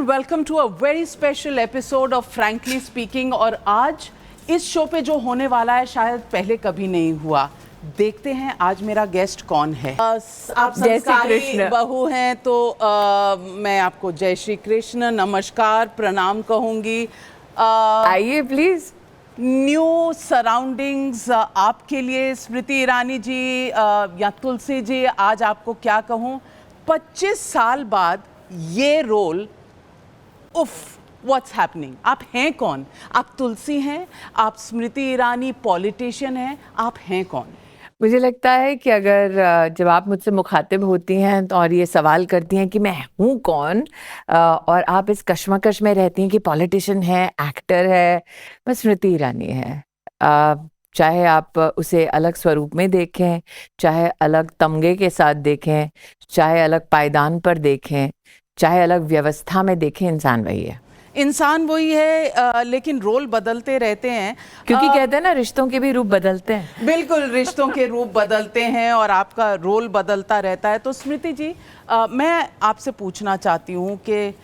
Welcome to a very special episode of frankly speaking. और आज इस शो पे जो होने वाला है शायद पहले कभी नहीं हुआ। देखते हैं आज मेरा गेस्ट कौन है। आप संस्कारी बहू हैं तो मैं आपको जय श्री कृष्ण, नमस्कार, प्रणाम कहूँगी। आइए प्लीज। न्यू सराउंडिंग्स आपके लिए स्मृति ईरानी जी या तुलसी जी, आज आपको क्या कहूँ, 25 साल बाद ये रोल, उफ, व्हाट्स हैपनिंग। आप हैं कौन? आप तुलसी हैं, आप स्मृति ईरानी पॉलिटिशियन हैं, आप हैं कौन? मुझे लगता है कि अगर जब आप मुझसे मुखातिब होती हैं तो और ये सवाल करती हैं कि मैं हूँ कौन, और आप इस कश्मकश में रहती हैं कि पॉलिटिशियन है, एक्टर है, बस स्मृति ईरानी है। चाहे आप उसे अलग स्वरूप में देखें, चाहे अलग तमगे के साथ देखें, चाहे अलग पायदान पर देखें, चाहे अलग व्यवस्था में देखें, इंसान वही है। इंसान वही है, लेकिन रोल बदलते रहते हैं, क्योंकि कहते हैं ना, रिश्तों के भी रूप बदलते हैं। बिल्कुल, रिश्तों के रूप बदलते हैं और आपका रोल बदलता रहता है। तो स्मृति जी, मैं आपसे पूछना चाहती हूँ कि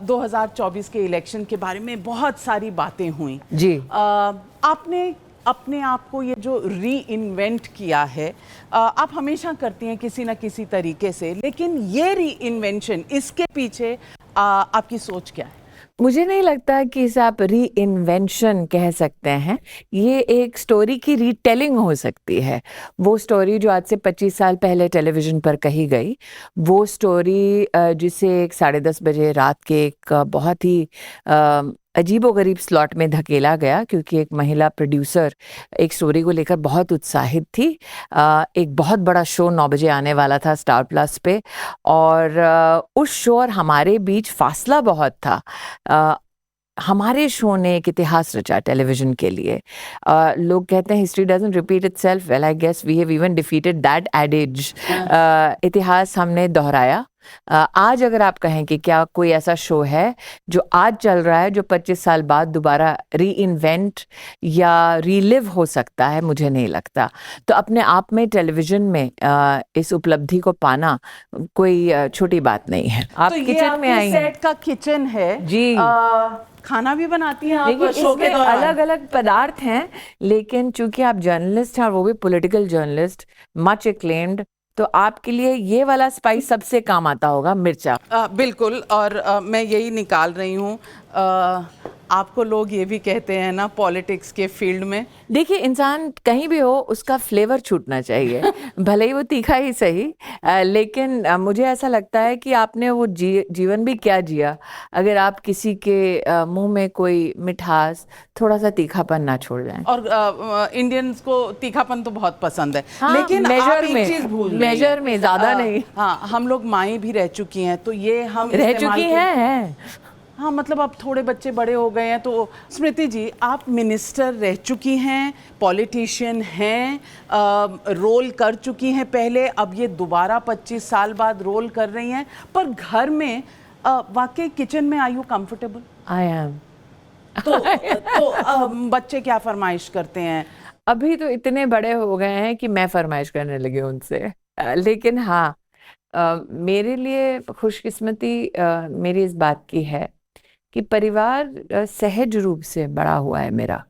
2024 के इलेक्शन के बारे में बहुत सारी बातें हुई जी। आपने अपने आप को ये जो री इन्वेंट किया है, आप हमेशा करती हैं किसी ना किसी तरीके से, लेकिन ये री इन्वेंशन, इसके पीछे आपकी सोच क्या है? मुझे नहीं लगता कि इसे आप री इन्वेंशन कह सकते हैं। ये एक स्टोरी की रीटेलिंग हो सकती है। वो स्टोरी जो आज से 25 साल पहले टेलीविज़न पर कही गई, वो स्टोरी जिसे 10:30 बजे रात के एक बहुत ही अजीबोगरीब स्लॉट में धकेला गया, क्योंकि एक महिला प्रोड्यूसर एक स्टोरी को लेकर बहुत उत्साहित थी। एक बहुत बड़ा शो 9 बजे आने वाला था स्टार प्लस पे, और उस शो और हमारे बीच फासला बहुत था। हमारे शो ने एक इतिहास रचा टेलीविज़न के लिए। लोग कहते हैं history doesn't repeat itself. Well, I guess we have even defeated that adage. इतिहास हमने दोहराया। आज अगर आप कहें कि क्या कोई ऐसा शो है जो आज चल रहा है जो 25 साल बाद दोबारा री इन्वेंट या रीलिव हो सकता है, मुझे नहीं लगता। तो अपने आप में टेलीविज़न में इस उपलब्धि को पाना कोई छोटी बात नहीं है। आप तो किचन में आई हैं। सेट का किचन है जी। खाना भी बनाती हैं आप? देखिए, शो के दौरान अलग अलग पदार्थ हैं, लेकिन चूंकि आप जर्नलिस्ट हैं और वो भी पॉलिटिकल जर्नलिस्ट, मच एक्लेम्ड, तो आपके लिए ये वाला स्पाइस सबसे काम आता होगा, मिर्चा। बिल्कुल, और मैं यही निकाल रही हूँ। आपको लोग ये भी कहते हैं ना, पॉलिटिक्स के फील्ड में, देखिए, इंसान कहीं भी हो उसका फ्लेवर छूटना चाहिए, भले ही वो तीखा ही सही। लेकिन मुझे ऐसा लगता है कि आपने वो जीवन भी क्या जिया अगर आप किसी के मुंह में कोई मिठास, थोड़ा सा तीखापन ना छोड़ जाएं। और इंडियंस को तीखापन तो बहुत पसंद है। हाँ, लेकिन आप एक चीज भूल रही हैं। मेजर में, ज्यादा नहीं। हाँ, हम लोग माएँ भी रह चुकी हैं, तो ये हम रह चुकी हैं। हाँ, मतलब अब थोड़े बच्चे बड़े हो गए हैं। तो स्मृति जी, आप मिनिस्टर रह चुकी हैं, पॉलिटिशियन हैं, रोल कर चुकी हैं पहले, अब ये दोबारा 25 साल बाद रोल कर रही हैं, पर घर में वाकई किचन में are you comfortable? I am. तो बच्चे क्या फरमाइश करते हैं? अभी तो इतने बड़े हो गए हैं कि मैं फरमाइश करने लगी उनसे। लेकिन हाँ, मेरे लिए खुशकिस्मती मेरी इस बात की है कि परिवार सहज रूप से बड़ा हुआ है मेरा,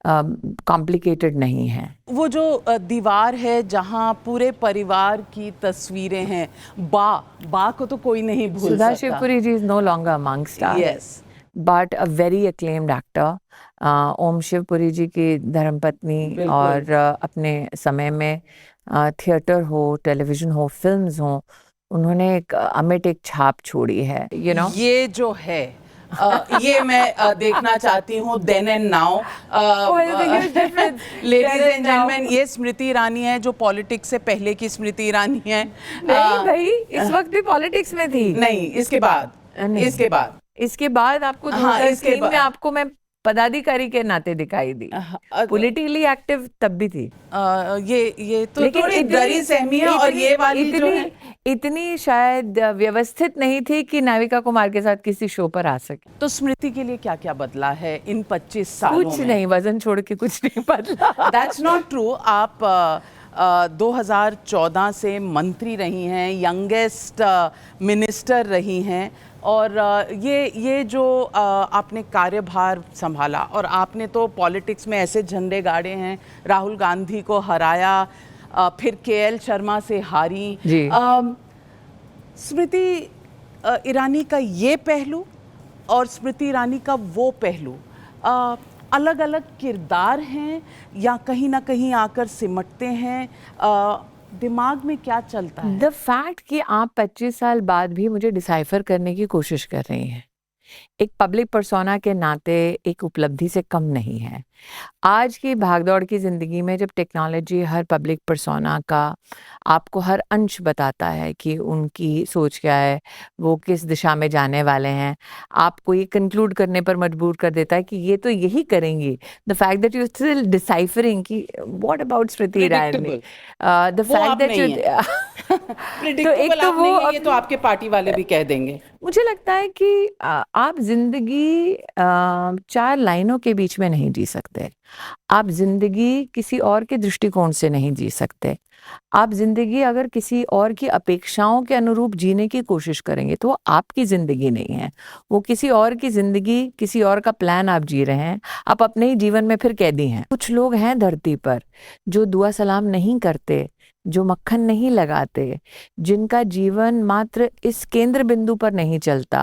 कॉम्प्लिकेटेड नहीं है। वो जो दीवार है जहाँ पूरे परिवार की तस्वीरें हैं, बा को तो कोई नहीं भूल सकता। Sudha Shivpuri ji is no longer amongst us, yes, but a very acclaimed actor. Om Shivpuri ji की धर्मपत्नी, और अपने समय में थिएटर हो, टेलीविज़न हो, फिल्म्स हो, उन्होंने एक अमिट एक छाप छोड़ी है। यू नो, ये जो है ये मैं देखना चाहती हूँ, then and now. Ladies and gentleman, ये स्मृति ईरानी है जो पॉलिटिक्स से पहले की स्मृति ईरानी है। नहीं भाई, इस वक्त भी पॉलिटिक्स में थी। नहीं, इसके बाद इसके बाद आपको 2003 में आपको मैं पदाधिकारी के नाते दिखाई दी। पॉलिटिकली एक्टिव तब भी थी। ये तो थोड़ी डरी सहमी है, और ये वाली जो है इतनी शायद व्यवस्थित नहीं थी कि नाविका कुमार के साथ किसी शो पर आ सके। तो स्मृति के लिए क्या क्या बदला है इन 25 सालों में? कुछ नहीं, वजन छोड़ के कुछ नहीं बदला। That's not true. आप 2014 से मंत्री रही हैं, यंगेस्ट मिनिस्टर रही हैं, और ये जो आपने कार्यभार संभाला, और आपने तो पॉलिटिक्स में ऐसे झंडे गाड़े हैं, राहुल गांधी को हराया, फिर केएल शर्मा से हारी जी। स्मृति ईरानी का ये पहलू और स्मृति ईरानी का वो पहलू अलग अलग किरदार हैं या कहीं ना कहीं आकर सिमटते हैं? दिमाग में क्या चलता है? द फैक्ट कि आप 25 साल बाद भी मुझे डिसाइफर करने की कोशिश कर रही हैं, एक पब्लिक पर्सोना के नाते एक उपलब्धि से कम नहीं है। आज की भागदौड़ की ज़िंदगी में जब टेक्नोलॉजी हर पब्लिक पर्सोना का आपको हर अंश बताता है कि उनकी सोच क्या है, वो किस दिशा में जाने वाले हैं, आपको ये कंक्लूड करने पर मजबूर कर देता है कि ये तो यही करेंगी। The fact that you still deciphering कि what about Smriti Irani, the fact that you predictable आप नहीं है, ये तो आपके पार्टी वाले भी कह देंगे। मुझे लगता है कि आप जिंदगी 4 लाइनों के बीच में नहीं जी सकते। आप जिंदगी किसी और के दृष्टिकोण से नहीं जी सकते। आप जिंदगी अगर किसी और की अपेक्षाओं के अनुरूप जीने की कोशिश करेंगे तो वो आपकी जिंदगी नहीं है, वो किसी और की जिंदगी, किसी और का प्लान आप जी रहे हैं। आप अपने ही जीवन में फिर कैदी हैं। कुछ लोग हैं धरती पर जो दुआ सलाम नहीं करते, जो मक्खन नहीं लगाते, जिनका जीवन मात्र इस केंद्र बिंदु पर नहीं चलता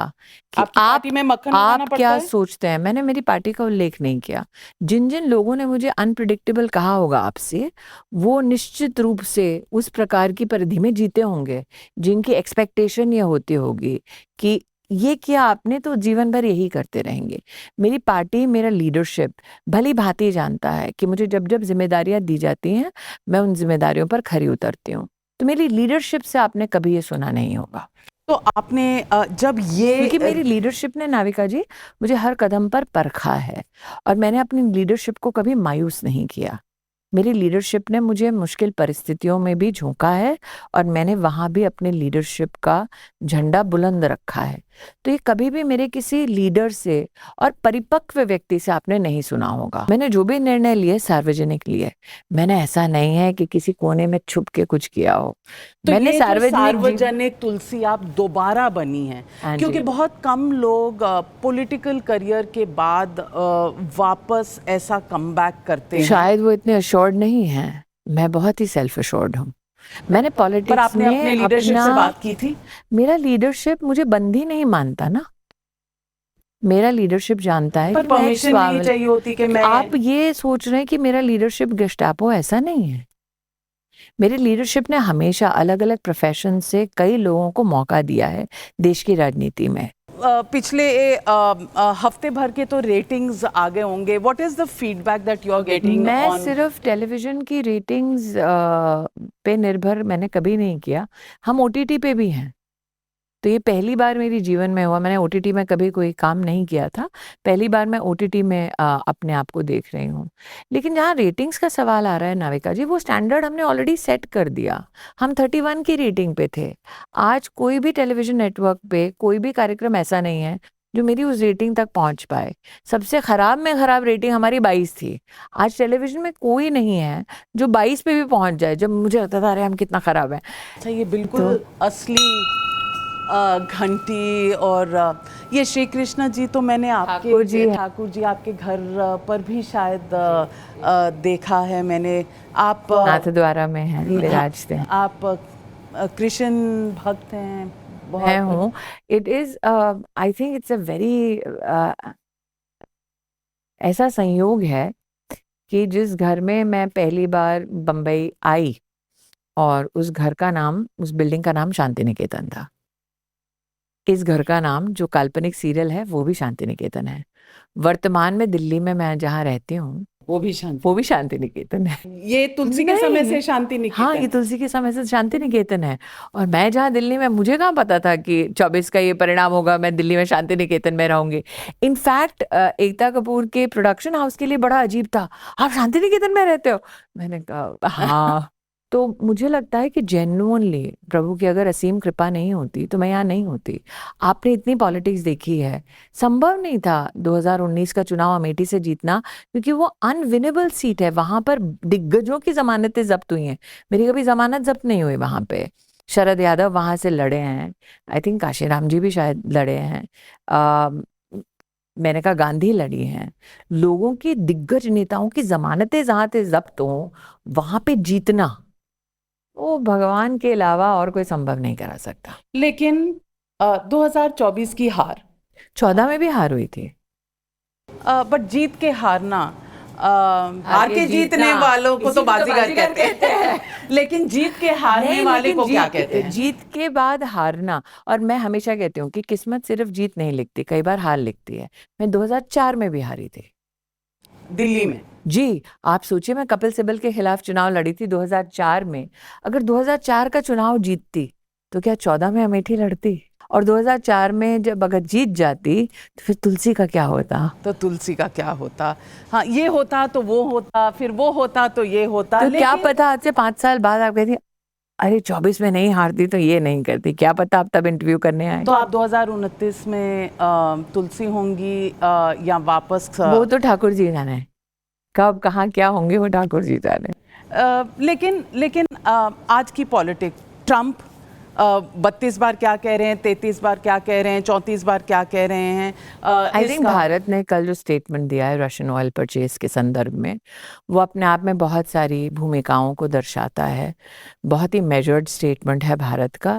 कि आपकी पार्टी में मक्खन लगाना आप पड़ता क्या है? सोचते हैं। मैंने मेरी पार्टी का उल्लेख नहीं किया। जिन जिन लोगों ने मुझे अनप्रिडिक्टेबल कहा होगा आपसे, वो निश्चित रूप से उस प्रकार की परिधि में जीते होंगे जिनकी एक्सपेक्टेशन ये होती होगी कि ये किया आपने तो जीवन भर यही करते रहेंगे। मेरी पार्टी, मेरा लीडरशिप भली भांति जानता है कि मुझे जब जब जिम्मेदारियां दी जाती हैं मैं उन जिम्मेदारियों पर खरी उतरती हूँ। तो मेरी लीडरशिप से आपने कभी ये सुना नहीं होगा। तो आपने जब ये क्योंकि मेरी लीडरशिप ने नाविका जी मुझे हर कदम पर परखा है और मैंने अपनी लीडरशिप को कभी मायूस नहीं किया। मेरी लीडरशिप ने मुझे मुश्किल परिस्थितियों में भी झोंका है और मैंने वहाँ भी अपने लीडरशिप का झंडा बुलंद रखा है। तो ये कभी भी मेरे किसी लीडर से और परिपक्व व्यक्ति से आपने नहीं सुना होगा। मैंने जो भी निर्णय लिए सार्वजनिक लिए, मैंने ऐसा नहीं है कि किसी कोने में छुप के कुछ किया हो। तो मैंने ये जो सार्वजनिक तुलसी आप दोबारा बनी हैं, हाँ जी। क्योंकि बहुत कम लोग पॉलिटिकल करियर के बाद वापस ऐसा कमबैक करते हैं। शायद वो इतने अश्योर्ड नहीं हैं। मैं बहुत ही सेल्फ अश्योर्ड हूँ। मैंने पर पॉलिटिक्स आपने में अपने लीडरशिप से अपना, बात की थी? मेरा लीडरशिप मुझे बंदी नहीं मानता ना। मेरा लीडरशिप जानता है पर कि मैं एक परमिशन नहीं चाहिए होती कि मैं आप ये सोच रहे हैं कि मेरा लीडरशिप गेस्टापो, ऐसा नहीं है। मेरे लीडरशिप ने हमेशा अलग अलग प्रोफेशन से कई लोगों को मौका दिया है देश की राजनीति में। पिछले हफ्ते भर के तो रेटिंग्स आ गए होंगे। What is the feedback that you are getting? मैं सिर्फ टेलीविजन की रेटिंग्स पे निर्भर मैंने कभी नहीं किया। हम ओटीटी पे भी हैं, तो ये पहली बार मेरी जीवन में हुआ। मैंने ओटीटी में कभी कोई काम नहीं किया था, पहली बार मैं ओटीटी में अपने आप को देख रही हूँ। लेकिन जहाँ रेटिंग्स का सवाल आ रहा है नाविका जी, वो स्टैंडर्ड हमने ऑलरेडी सेट कर दिया। हम 31 की रेटिंग पे थे। आज कोई भी टेलीविजन नेटवर्क पे कोई भी कार्यक्रम ऐसा नहीं है जो मेरी उस रेटिंग तक पहुंच पाए। सबसे खराब में खराब रेटिंग हमारी 22 थी। आज टेलीविजन में कोई नहीं है जो 22 पे भी पहुंच जाए, जब मुझे लगता था अरे हम कितना खराब है। अच्छा, ये बिल्कुल असली घंटी। और ये श्री कृष्ण जी तो मैंने ठाकुर जी आपके घर पर भी शायद देखा है मैंने। आप नाथद्वारा में हैं, विराजते हैं। आप कृष्ण भक्त हैं? मैं हूँ। It is I think it's a very ऐसा संयोग है कि जिस घर में मैं पहली बार बम्बई आई और उस घर का नाम, उस बिल्डिंग का नाम शांति निकेतन था। इस घर का नाम, जो काल्पनिक सीरियल है, वो भी शांति निकेतन है। वर्तमान में दिल्ली में मैं जहाँ रहती हूँ वो भी शांति निकेतन है। ये तुलसी के समय से शांति निकेतन? हाँ, ये तुलसी के समय से शांति निकेतन है। और मैं जहाँ दिल्ली में, मुझे कहाँ पता था कि 24 का ये परिणाम होगा, मैं दिल्ली में शांति निकेतन में रहूंगी। इनफैक्ट एकता कपूर के प्रोडक्शन हाउस के लिए बड़ा अजीब था, आप शांति निकेतन में रहते हो? मैंने कहा हाँ। तो मुझे लगता है कि जेन्युइनली प्रभु की अगर असीम कृपा नहीं होती तो मैं यहाँ नहीं होती। आपने इतनी पॉलिटिक्स देखी है, संभव नहीं था 2019 का चुनाव अमेठी से जीतना, क्योंकि वो अनविनेबल सीट है। वहां पर दिग्गजों की जमानतें जब्त हुई हैं, मेरी कभी जमानत जब्त नहीं हुई वहां पे। शरद यादव वहां से लड़े हैं, आई थिंक काशीराम जी भी शायद लड़े हैं, मेनका गांधी लड़ी हैं। लोगों की, दिग्गज नेताओं की जमानतें जहां से जब्त हो, वहां पे जीतना वो भगवान के अलावा और कोई संभव नहीं करा सकता। लेकिन 2024 की हार, 14 में भी हार हुई थी। बट जीत के हारना, हार के जीतने जीतना, वालों को इसी तो को बाजीगर कहते हैं। लेकिन जीत के हारने नहीं, वाले लेकिन को क्या कहते हैं? जीत के बाद हारना। और मैं हमेशा कहती हूँ कि किस्मत सिर्फ जीत नहीं लिखती, कई बार हार लिखती है। मैं 2004 में भी हारी थी दिल्ली में। जी। आप सोचिए, मैं कपिल सिब्बल के खिलाफ चुनाव लड़ी थी 2004 में। अगर 2004 का चुनाव जीतती तो क्या 14 में अमेठी लड़ती? और 2004 में जब अगर जीत जाती तो फिर तुलसी का क्या होता? तो तुलसी का क्या होता? हाँ, ये होता तो वो होता, फिर वो होता तो ये होता। तो क्या लेकिन पता आज से 5 साल बाद आप कहती अरे 24 में नहीं हारती तो ये नहीं करती, क्या पता आप तब इंटरव्यू करने आए। तो आप 2029 में तुलसी होंगी या वापस वो तो ठाकुर जी जाने, कब कहाँ क्या होंगे वो ठाकुर जी जाने। लेकिन आज की पॉलिटिक, ट्रम्प 32 बार क्या कह रहे हैं, 33 बार क्या कह रहे हैं, 34 बार क्या कह रहे हैं। आई थिंक भारत ने कल जो स्टेटमेंट दिया है रशियन ऑयल परचेज के संदर्भ में, वो अपने आप में बहुत सारी भूमिकाओं को दर्शाता है। बहुत ही मेजर्ड स्टेटमेंट है भारत का।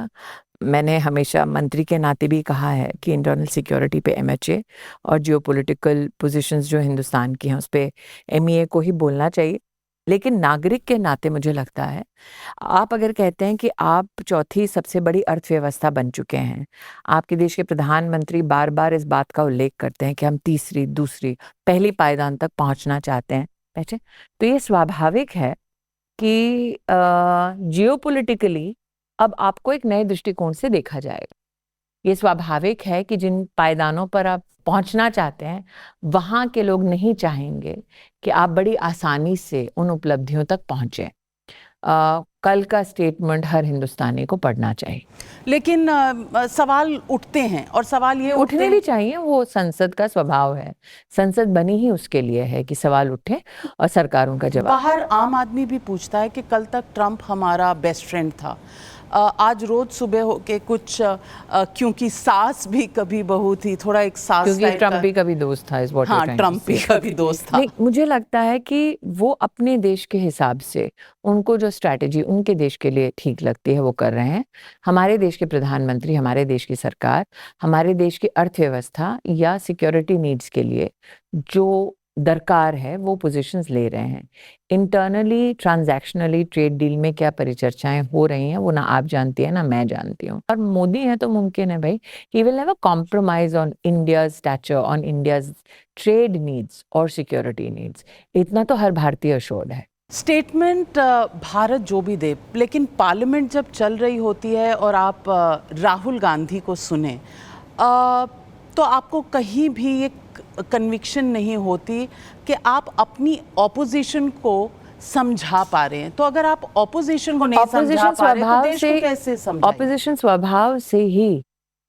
मैंने हमेशा मंत्री के नाते भी कहा है कि इंटरनल सिक्योरिटी पे एमएचए और जियोपॉलिटिकल पोजीशंस जो हिंदुस्तान की हैं उस पे एमईए को ही बोलना चाहिए। लेकिन नागरिक के नाते मुझे लगता है, आप अगर कहते हैं कि आप चौथी सबसे बड़ी अर्थव्यवस्था बन चुके हैं, आपके देश के प्रधानमंत्री बार बार इस बात का उल्लेख करते हैं कि हम तीसरी, दूसरी, पहली पायदान तक पहुंचना चाहते हैं, पहचे, तो ये स्वाभाविक है कि जियोपॉलिटिकली अब आपको एक नए दृष्टिकोण से देखा जाएगा। ये स्वाभाविक है कि जिन पायदानों पर आप पहुंचना चाहते हैं, वहां के लोग नहीं चाहेंगे कि आप बड़ी आसानी से उन उपलब्धियों तक पहुंचे। कल का स्टेटमेंट हर हिंदुस्तानी को पढ़ना चाहिए। लेकिन सवाल उठते हैं, और सवाल ये उठने भी चाहिए, वो संसद का स्वभाव है। संसद बनी ही उसके लिए है कि सवाल उठे और सरकारों का जवाब। बाहर आम आदमी भी पूछता है कि कल तक ट्रम्प हमारा बेस्ट फ्रेंड था, आज रोज सुबह होके कुछ क्योंकि सास भी कभी बहू थी, थोड़ा एक सास क्योंकि टाइप ट्रम्प का। भी कभी दोस्त था, इस व्हाट हाँ, ट्रम्प भी कभी दोस्त था। नहीं, मुझे लगता है कि वो अपने देश के हिसाब से उनको जो स्ट्रैटेजी उनके देश के लिए ठीक लगती है वो कर रहे हैं। हमारे देश के प्रधानमंत्री, हमारे देश की सरकार, हमारे देश की अर्थव्यवस्था या सिक्योरिटी नीड्स के लिए जो दरकार है वो पोजीशंस ले रहे हैं। इंटरनली ट्रांजैक्शनली ट्रेड डील में क्या परिचर्चाएं हो रही हैं वो ना आप जानती हैं ना मैं जानती हूँ। और मोदी है तो मुमकिन है भाई, he will never compromise on India's stature, on India's trade needs और सिक्योरिटी नीड्स। इतना तो हर भारतीय अश्योर्ड है। स्टेटमेंट भारत जो भी दे, लेकिन पार्लियामेंट जब चल रही होती है और आप राहुल गांधी को सुने, तो आपको कहीं भी एक कन्विक्शन नहीं होती कि आप अपनी ऑपोजिशन को समझा पा रहे हैं। तो अगर आप ऑपोजिशन को नहीं समझा पा रहे तो देश को कैसे समझाएंगे? ऑपोजिशन स्वभाव से ही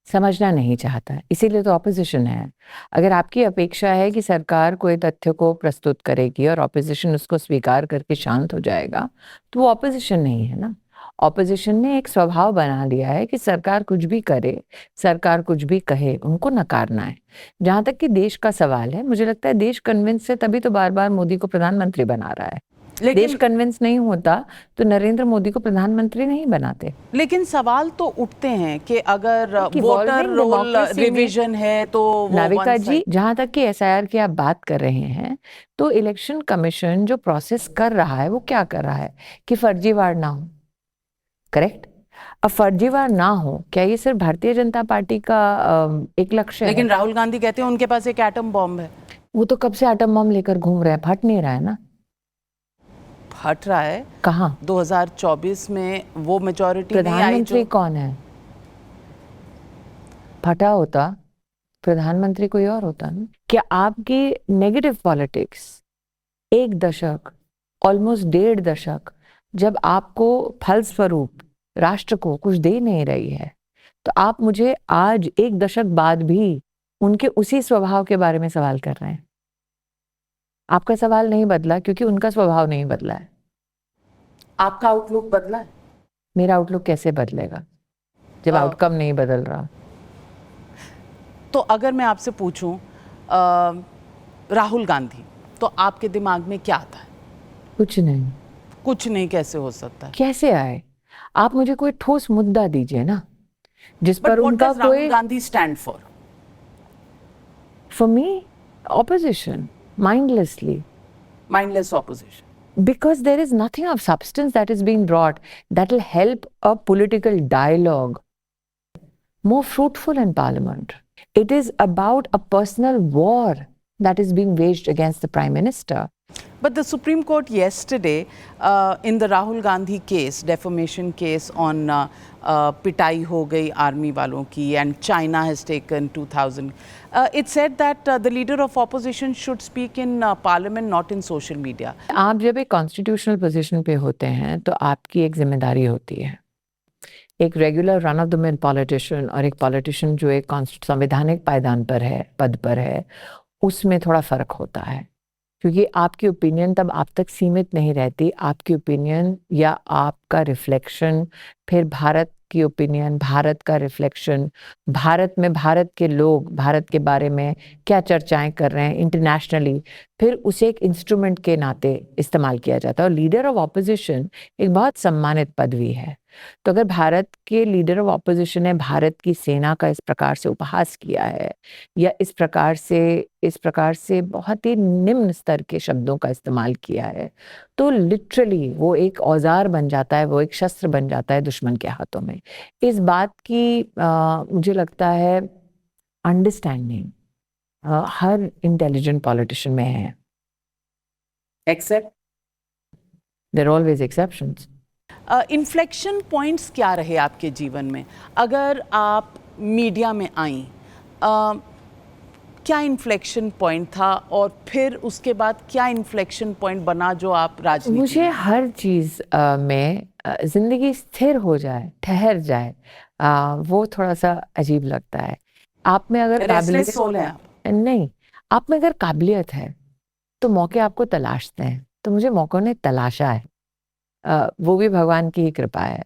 समझना नहीं चाहता, इसीलिए तो ऑपोजिशन है। अगर आपकी अपेक्षा है कि सरकार कोई तथ्य को प्रस्तुत करेगी और ऑपोजिशन उसको स्वीकार करके शांत हो जाएगा, तो वो ऑपोजिशन नहीं है ना। ऑपोजिशन ने एक स्वभाव बना लिया है कि सरकार कुछ भी करे, सरकार कुछ भी कहे, उनको नकारना है। जहां तक कि देश का सवाल है, मुझे लगता है देश कन्विंस है तभी तो बार बार मोदी को प्रधानमंत्री बना रहा है। देश कन्विंस नहीं होता तो नरेंद्र मोदी को प्रधानमंत्री नहीं बनाते। लेकिन सवाल तो उठते हैं कि अगर वोटर रोल रिवीजन है तो नाविका जी, जहां तक कि एसआईआर की आप बात कर रहे हैं, तो इलेक्शन कमीशन जो प्रोसेस कर रहा है वो क्या कर रहा है कि फर्जीवाड़ ना हो, करेक्ट? अब फर्जीवाड़ ना हो, क्या ये सिर्फ भारतीय जनता पार्टी का एक लक्ष्य है? लेकिन राहुल गांधी कहते हैं उनके पास एक एटम बॉम्ब है। वो तो कब से एटम बॉम्ब लेकर घूम रहे हैं, फट नहीं रहा है ना। फट रहा है कहाँ? 2024 में वो मेजॉरिटी नहीं आई। प्रधानमंत्री कौन है? फटा होता प्रधानमंत्री कोई और होता ना। क्या आपकी नेगेटिव पॉलिटिक्स एक दशक, ऑलमोस्ट 1.5 दशक जब आपको फलस्वरूप राष्ट्र को कुछ दे नहीं रही है, तो आप मुझे आज 1 दशक बाद भी उनके उसी स्वभाव के बारे में सवाल कर रहे हैं। आपका सवाल नहीं बदला क्योंकि उनका स्वभाव नहीं बदला है। आपका आउटलुक बदला है? मेरा आउटलुक कैसे बदलेगा जब आउटकम नहीं बदल रहा? तो अगर मैं आपसे पूछूं राहुल गांधी, तो आपके दिमाग में क्या आता है? कुछ नहीं। कुछ नहीं कैसे हो सकता है? कैसे आए? आप मुझे कोई ठोस मुद्दा दीजिए ना जिस बट पर व्हाट उनका डज राहुल कोई। Gandhi stand for? For me, opposition, mindlessly, mindless opposition. because there is nothing of substance that is being brought that will help a political dialogue more fruitful in Parliament. It is about a personal war that is being waged against the Prime Minister. But the Supreme Court yesterday, in the Rahul Gandhi case, defamation case on पिटाई हो गई army वालों की, and China has taken 2000. It said that the leader of opposition should speak in parliament, not in social media. आप जब एक constitutional position पे होते हैं तो आपकी एक जिम्मेदारी होती है। एक regular run of the mill politician और एक पॉलिटिशियन जो एक संवैधानिक पायदान पर है, पद पर है, उसमें थोड़ा फर्क होता है। क्योंकि आपकी ओपिनियन तब आप तक सीमित नहीं रहती। आपकी ओपिनियन या आपका रिफ्लेक्शन फिर भारत की ओपिनियन, भारत का रिफ्लेक्शन, भारत में भारत के लोग भारत के बारे में क्या चर्चाएं कर रहे हैं इंटरनेशनली, फिर उसे एक इंस्ट्रूमेंट के नाते इस्तेमाल किया जाता है। और लीडर ऑफ ऑपोजिशन एक बहुत सम्मानित पदवी है। तो अगर भारत के लीडर ऑफ ऑपोजिशन ने भारत की सेना का इस प्रकार से उपहास किया है या इस प्रकार से बहुत ही निम्न स्तर के शब्दों का इस्तेमाल किया है, तो लिटरली वो एक औजार बन जाता है, वो एक शस्त्र बन जाता है दुश्मन के हाथों में। इस बात की मुझे लगता है अंडरस्टैंडिंग हर इंटेलिजेंट पॉलिटिशियन में है। Except there are always exceptions. Inflection points क्या रहे आपके जीवन में? अगर आप मीडिया में आई, क्या इन्फ्लेक्शन पॉइंट था और फिर उसके बाद क्या इन्फ्लेक्शन पॉइंट बना जो आप राजनीति? मुझे हर चीज़ में ज़िंदगी स्थिर हो जाए, ठहर जाए, वो थोड़ा सा अजीब लगता है। आप में अगर काबिलियत सोल है आप? नहीं, आप में अगर काबिलियत है तो मौके आपको तलाशते हैं। तो मुझे मौकों ने तलाशा है, वो भी भगवान की ही कृपा है।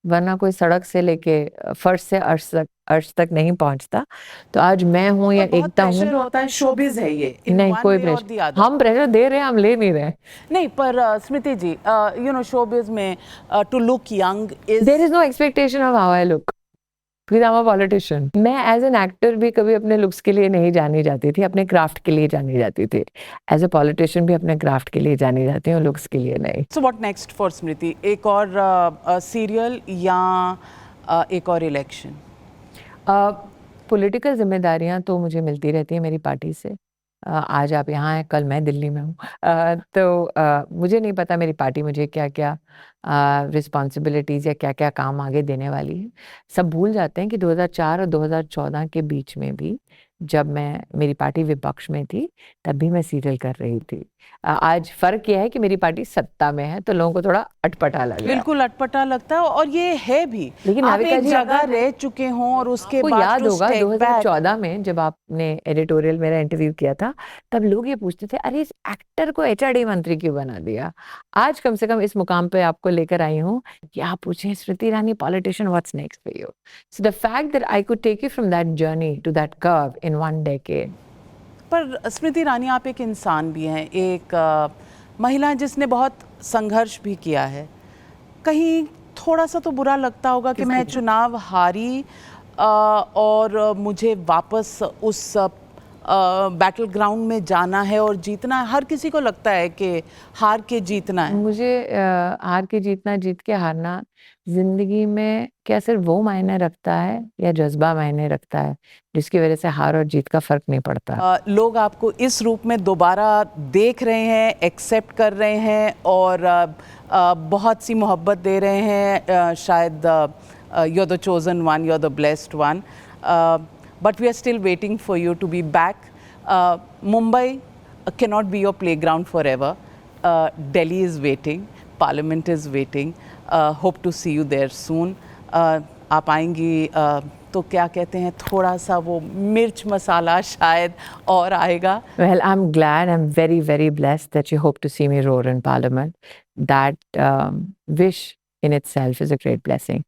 वरना कोई सड़क से लेके फर्श से अर्श तक नहीं पहुंचता। तो आज मैं हूँ या एकता हूँ, होता है, शोबिज है ये। नहीं कोई प्रेशर, हम प्रेशर दे रहे हैं, हम ले नहीं रहे। नहीं, पर Smriti ji, you know, showbiz में to look young is, there is no expectation of how I look because I am a politician. मैं एज एन एक्टर भी कभी अपने लुक्स के लिए नहीं जानी जाती थी, अपने क्राफ्ट के लिए जानी जाती थी। एज अ पॉलिटिशियन भी अपने क्राफ्ट के लिए जानी जाती हूँ, लुक्स के लिए नहीं। सो व्हाट नेक्स्ट फॉर स्मृति? एक और सीरियल या एक और इलेक्शन? पॉलिटिकल जिम्मेदारियां तो मुझे मिलती रहती हैं मेरी पार्टी से। आज आप यहाँ हैं, कल मैं दिल्ली में हूँ। मुझे नहीं पता मेरी पार्टी मुझे क्या क्या रिस्पॉन्सिबिलिटीज़ या क्या क्या काम आगे देने वाली है। सब भूल जाते हैं कि 2004 और 2014 के बीच में भी जब मेरी पार्टी विपक्ष में थी तब भी मैं सीरियल कर रही थी। आज फ़र्क यह है कि मेरी पार्टी सत्ता में है तो लोगों को थोड़ा अटपटा लगा। बिल्कुल अटपटा लगता है और ये है भी। लेकिन आप एक जगह रह चुके हों और उसके बाद याद होगा 2014 में जब आपने एडिटोरियल मेरा इंटरव्यू किया था, तब लोग ये पूछते थे, अरे इस एक्टर को एचआरडी मंत्री क्यों बना दिया? आज कम से कम इस मुकाम पे आपको लेकर आई हूँ कि आप पूछें, Smriti Irani politician, what's next for you? So the fact that I could take you from that journey to that curve in 1 decade। पर स्मृति ईरानी, आप एक इंसान भी हैं, एक महिला जिसने बहुत संघर्ष भी किया है। कहीं थोड़ा सा तो बुरा लगता होगा कि मैं चुनाव हारी और मुझे वापस उस बैटल ग्राउंड में जाना है और जीतना है। हर किसी को लगता है कि हार के जीतना है। मुझे हार के जीतना, जीत के हारना जिंदगी में क्या सिर्फ वो मायने रखता है या जज्बा मायने रखता है जिसकी वजह से हार और जीत का फर्क नहीं पड़ता? लोग आपको इस रूप में दोबारा देख रहे हैं, एक्सेप्ट कर रहे हैं और बहुत सी मोहब्बत दे रहे हैं। शायद you are the chosen one, you are the blessed one, but we are still waiting for you to be back. Mumbai cannot be your playground forever. Delhi is waiting. Parliament is waiting, hope to see you there soon. आप आएंगी तो क्या कहते हैं, थोड़ा सा वो मिर्च मसाला शायद और आएगा. Well, I'm glad. I'm very, very blessed that you hope to see me roar in Parliament. That wish in itself is a great blessing.